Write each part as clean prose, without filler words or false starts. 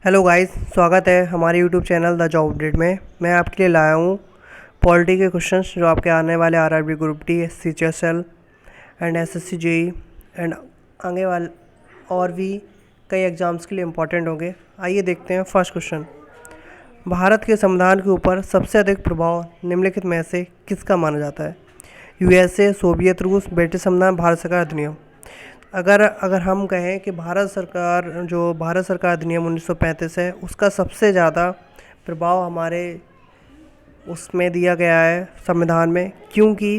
Hello guys, स्वागत है हमारे YouTube channel the job update में। मैं आपके लिए लाया हूँ पॉलिटी के क्वेश्चंस जो आपके आने वाले RRB group D, CHSL and SSC JE and आगे वाले और भी कई एग्ज़ाम्स के लिए इम्पोर्टेंट होंगे। आइए देखते हैं। फर्स्ट क्वेश्चन, भारत के संविधान के ऊपर सबसे अधिक प्रभाव निम्नलिखित में से किसका माना जाता है? यूएसए, सोवियत रूस, ब्रिटिश संविधान, भारत सरकार अधिनियम। अगर हम कहें कि भारत सरकार अधिनियम 1935 है, उसका सबसे ज़्यादा प्रभाव हमारे उसमें दिया गया है संविधान में, क्योंकि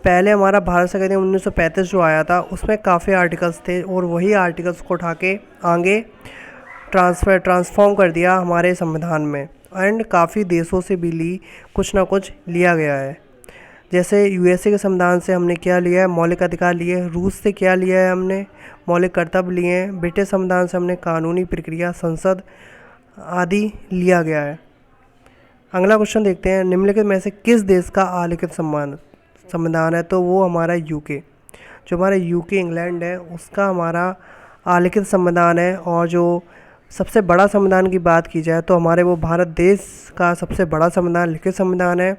पहले हमारा भारत सरकार अधिनियम 1935 जो आया था उसमें काफ़ी आर्टिकल्स थे और वही आर्टिकल्स को उठा के आगे ट्रांसफॉर्म कर दिया हमारे संविधान में। एंड काफ़ी देशों से भी कुछ ना कुछ लिया गया है। जैसे यूएसए के संविधान से हमने क्या लिया है? मौलिक अधिकार लिए। रूस से क्या लिया है? हमने मौलिक कर्तव्य लिए हैं। ब्रिटिश संविधान से हमने कानूनी प्रक्रिया, संसद आदि लिया गया है। अगला क्वेश्चन देखते हैं, निम्नलिखित में से किस देश का आलिखित संविधान है? तो वो हमारा यूके, जो हमारा यूके इंग्लैंड है उसका हमारा आलिखित संविधान है। और जो सबसे बड़ा संविधान की बात की जाए तो हमारे वो भारत देश का सबसे बड़ा संविधान लिखित संविधान है।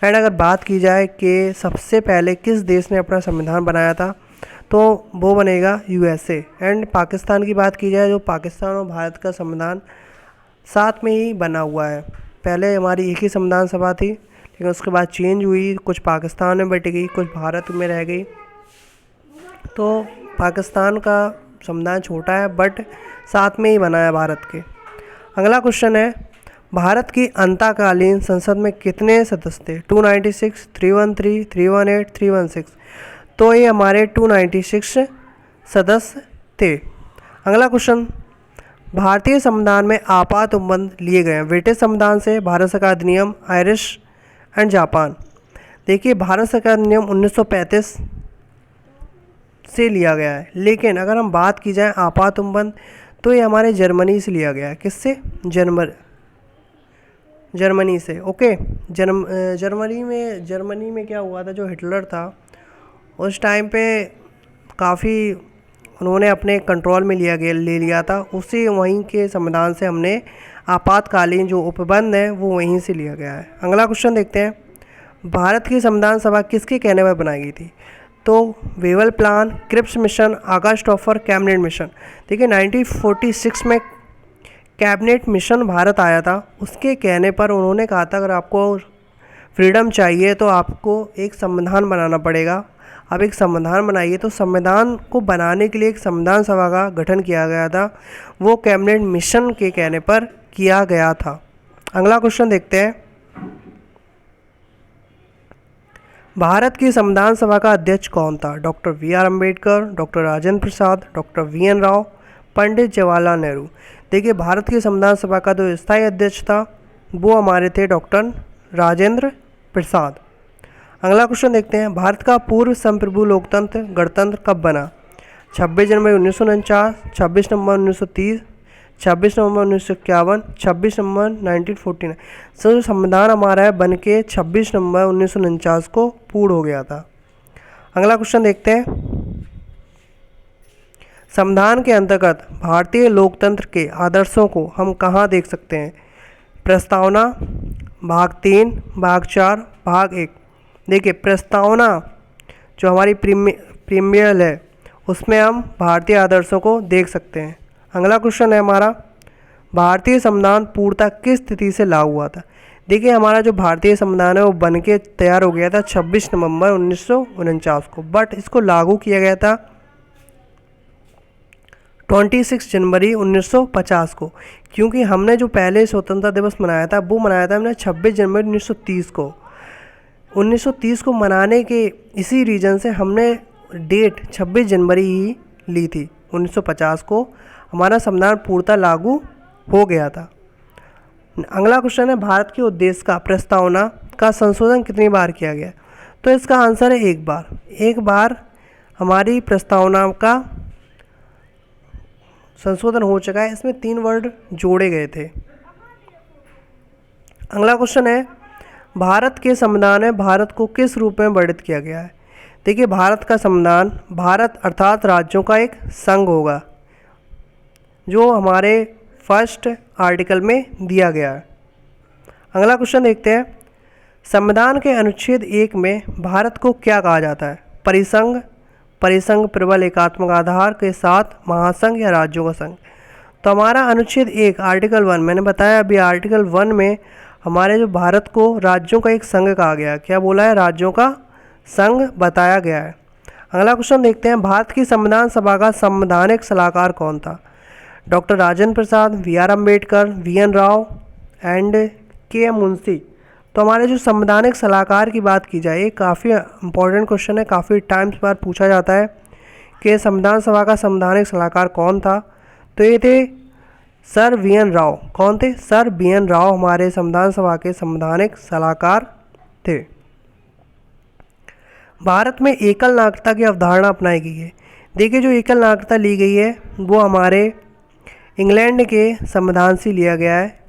एंड अगर बात की जाए कि सबसे पहले किस देश ने अपना संविधान बनाया था तो वो बनेगा यूएसए। एंड पाकिस्तान की बात की जाए, जो पाकिस्तान और भारत का संविधान साथ में ही बना हुआ है। पहले हमारी एक ही संविधान सभा थी, लेकिन उसके बाद चेंज हुई, कुछ पाकिस्तान में बट गई, कुछ भारत में रह गई। तो पाकिस्तान का संविधान छोटा है बट साथ में ही बना है भारत के। अगला क्वेश्चन है, भारत की अंतकालीन संसद में कितने सदस्य थे? 296, 313, 318, 316। तो ये हमारे 296 सदस्य थे। अगला क्वेश्चन, भारतीय संविधान में आपात उपबंध लिए गए हैं ब्रिटिश संविधान से, भारत सरकार अधिनियम, आयरिश एंड जापान। देखिए, भारत सरकार अधिनियम 1935 से लिया गया है, लेकिन अगर हम बात की जाए आपात उपबंध तो ये हमारे जर्मनी से लिया गया है। किससे? जर्मनी से। ओके, जर्मनी में क्या हुआ था, जो हिटलर था उस टाइम पे काफ़ी उन्होंने अपने कंट्रोल में ले लिया था। उसी वहीं के संविधान से हमने आपातकालीन जो उपबंध है वो वहीं से लिया गया है। अगला क्वेश्चन देखते हैं, भारत की संविधान सभा किसके कहने पर बनाई गई थी? तो Wavell plan, Cripps mission, August offer, cabinet mission. देखिए, 1946 में कैबिनेट मिशन भारत आया था। उसके कहने पर उन्होंने कहा था अगर आपको फ्रीडम चाहिए तो आपको एक संविधान बनाना पड़ेगा। अब एक संविधान बनाइए, तो संविधान को बनाने के लिए एक संविधान सभा का गठन किया गया था। वो कैबिनेट मिशन के कहने पर किया गया था। अगला क्वेश्चन देखते हैं, भारत की संविधान सभा का अध्यक्ष कौन था? Doctor B R. Ambedkar, doctor Rajendra Prasad, doctor V N. Rau, Pandit Jawaharlal Nehru. देखिए, भारत की संविधान सभा का जो स्थायी अध्यक्ष था वो हमारे थे डॉक्टर राजेंद्र प्रसाद। अगला क्वेश्चन देखते हैं, भारत का पूर्व संप्रभु लोकतंत्र गणतंत्र कब बना? 26 जनवरी 1949, 26 नवंबर 1930, 26 नवंबर 1951, 26 नवंबर 1949। सो जो संविधान हमारा है बन के 26 नवंबर 1949 को पूर्ण हो गया था। अगला क्वेश्चन देखते हैं, संविधान के अंतर्गत भारतीय लोकतंत्र के आदर्शों को हम कहाँ देख सकते हैं? प्रस्तावना, भाग 3, भाग 4, भाग 1। देखिए, प्रस्तावना जो हमारी प्रीमियल है उसमें हम भारतीय आदर्शों को देख सकते हैं। अगला क्वेश्चन है हमारा, भारतीय संविधान पूर्णतः किस तिथि से लागू हुआ था? देखिए, हमारा जो भारतीय संविधान है वो बन के तैयार हो गया था 26 नवंबर 1949 को, बट इसको लागू किया गया था 26 जनवरी 1950 को, क्योंकि हमने जो पहले स्वतंत्रता दिवस मनाया था वो मनाया था हमने 26 जनवरी 1930 को। 1930 को मनाने के इसी रीजन से हमने डेट 26 जनवरी ही ली थी। 1950 को हमारा संविधान पूर्णतः लागू हो गया था। अगला क्वेश्चन है, भारत के उद्देश्य का प्रस्तावना का संशोधन कितनी बार किया गया? तो इसका आंसर है एक बार। एक बार हमारी प्रस्तावना का संशोधन हो चुका है, इसमें 3 वर्ड जोड़े गए थे। अगला क्वेश्चन है, भारत के संविधान में भारत को किस रूप में वर्णित किया गया है? देखिए, भारत का संविधान, भारत अर्थात राज्यों का एक संघ होगा। जो हमारे फर्स्ट आर्टिकल में दिया गया है। अगला क्वेश्चन देखते हैं, संविधान के अनुच्छेद 1 में भारत को क्या कहा जाता है? परिसंघ, परिसंघ प्रबल एकात्मक आधार के साथ, महासंघ या राज्यों का संघ। तो हमारा अनुच्छेद 1 आर्टिकल 1, मैंने बताया अभी आर्टिकल 1 में हमारे जो भारत को राज्यों का एक संघ कहा गया। क्या बोला है? राज्यों का संघ बताया गया है। अगला क्वेश्चन देखते हैं, भारत की संविधान सभा का संवैधानिक सलाहकार कौन था? Doctor Rajendra Prasad, V R Ambedkar, V N Rau and K M Munshi. तो हमारे जो संवैधानिक सलाहकार की बात की जाए, ये काफ़ी इंपॉर्टेंट क्वेश्चन है, काफ़ी टाइम्स बार पूछा जाता है कि संविधान सभा का संवैधानिक सलाहकार कौन था। तो ये थे सर वी एन राव। कौन थे? सर वी एन राव हमारे संविधान सभा के संवैधानिक सलाहकार थे। भारत में एकल नागरिकता की अवधारणा अपनाई गई है। देखिए, जो एकल नागरिकता ली गई है वो हमारे इंग्लैंड के संविधान से लिया गया है।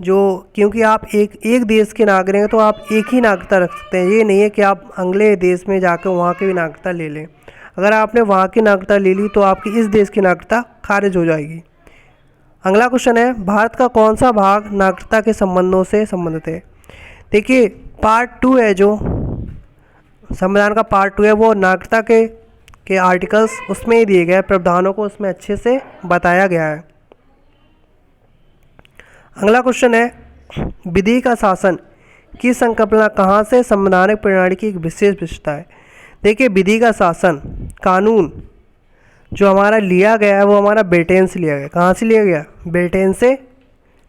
जो क्योंकि आप एक देश के नागरिक हैं तो आप एक ही नागरिकता रख सकते हैं। ये नहीं है कि आप अगले देश में जाकर वहाँ की भी नागरिकता ले लें। अगर आपने वहाँ की नागरिकता ले ली तो आपकी इस देश की नागरिकता खारिज हो जाएगी। अगला क्वेश्चन है, भारत का कौन सा भाग नागरिकता के संबंधों से संबंधित है? देखिए, पार्ट 2 है, जो संविधान का पार्ट 2 है, वो नागरिकता के आर्टिकल्स उसमें ही दिए गए, प्रावधानों को उसमें अच्छे से बताया गया है। अगला क्वेश्चन है, विधि का शासन की संकल्पना कहाँ से संवैधानिक प्रणाली की एक विशेष विशेषता है? देखिए, विधि का शासन कानून जो हमारा लिया गया है वो हमारा ब्रिटेन से लिया गया। कहाँ से लिया गया? ब्रिटेन से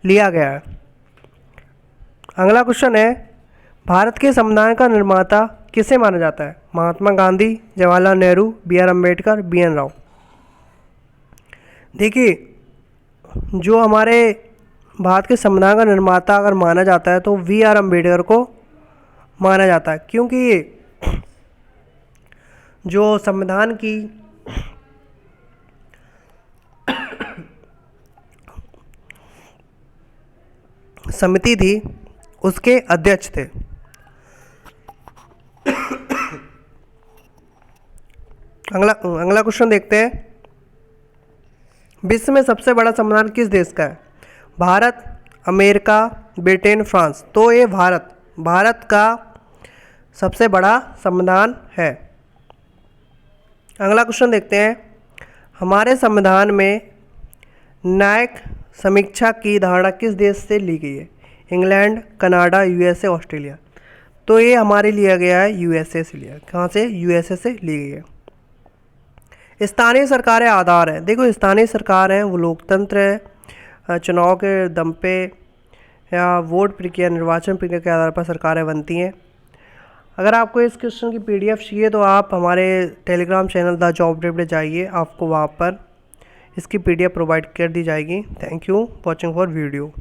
लिया गया है। अगला क्वेश्चन है, भारत के संविधान का निर्माता किसे माना जाता है? Mahatma Gandhi, Jawaharlal Nehru, B R Ambedkar, B N Rau. देखिए, जो हमारे भारत के संविधान का निर्माता अगर माना जाता है तो वी आर अम्बेडकर को माना जाता है, क्योंकि ये जो संविधान की समिति थी उसके अध्यक्ष थे। अगला क्वेश्चन देखते हैं, विश्व में सबसे बड़ा संविधान किस देश का है? Bharat, America, Britain, France. तो ये भारत का सबसे बड़ा संविधान है। अगला क्वेश्चन देखते हैं, हमारे संविधान में न्यायिक समीक्षा की धारणा किस देश से ली गई है? England, Canada, USA, Australia. तो ये हमारे लिया गया है यूएसए से लिया। कहाँ से? यूएसए से ली गई है। स्थानीय सरकारें आधार है। देखो, स्थानीय सरकार है वो लोकतंत्र है, चुनाव के दम पे या वोट प्रक्रिया, निर्वाचन प्रक्रिया के आधार पर सरकारें बनती हैं। अगर आपको इस क्वेश्चन की पीडीएफ चाहिए तो आप हमारे Telegram channel the job update पे जाइए, आपको वहाँ पर इसकी पीडीएफ प्रोवाइड कर दी जाएगी। Thank you watching for video.